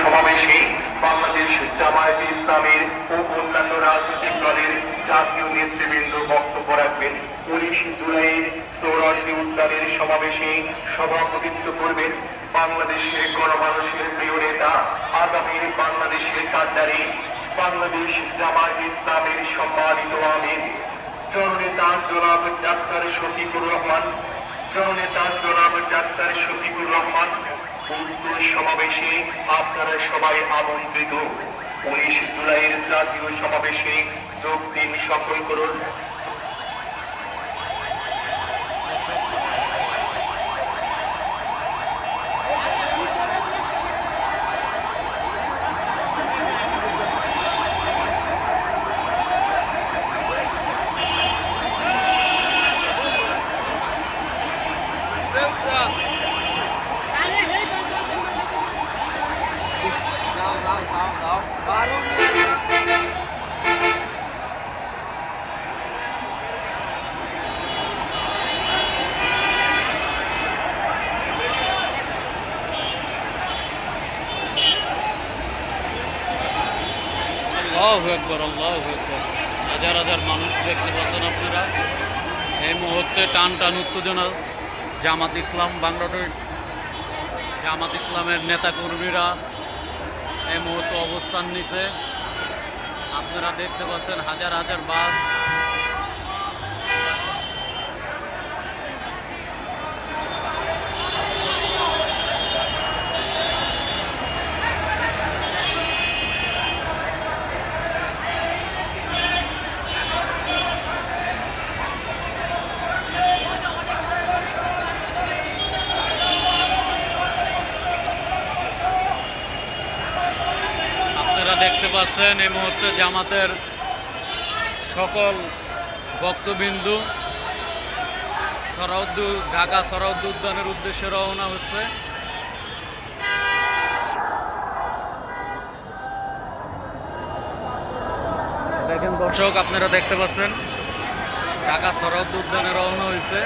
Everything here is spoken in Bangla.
সমাবেশে বাংলাদেশ জামায়াতে ইসলামের ও অন্যান্য রাজনৈতিক দলের জাতীয় নেতৃবৃন্দ বক্তব্য রাখবেন। 19 জুলাইয়ের সোহরাওয়ার্দী উদ্যানের সমাবেশে সভাপতিত্ব করবেন বাংলাদেশের গণমানুষের প্রিয় নেতা, আগামী বাংলাদেশের কান্ডারি, বাংলাদেশ জামায়াতে ইসলামের সম্মানিত আমির জননেতা জনাব ডাক্তার শফিকুর রহমান। উক্ত সমাবেশে আপনারা সবাই আমন্ত্রিত। 19 জুলাইয়ের জাতীয় সমাবেশে যোগ দিন, সফল করুন। আল্লাহু আকবার, আল্লাহু আকবার। হাজার হাজার মানুষ দেখতে পাচ্ছেন আপনারা। এই মুহূর্তে টান টান উত্তেজনা। জামাত ইসলাম, বাংলাদেশ জামাত ইসলামের নেতাকর্মীরা এই মুহূর্তে অবস্থান নিছে। আপনারা দেখতে পাচ্ছেন হাজার হাজার বাস। দেখতে পাচ্ছেন এই মুহূর্তে জামাতের সকল ভক্তবিন্দু ঢাকা সোহরাওয়ার্দী উদ্যানের উদ্দেশ্যে রওনা হচ্ছে। দেখেন দর্শক, আপনারা দেখতে পাচ্ছেন ঢাকা সোহরাওয়ার্দী উদ্যানে রওনা হয়েছে।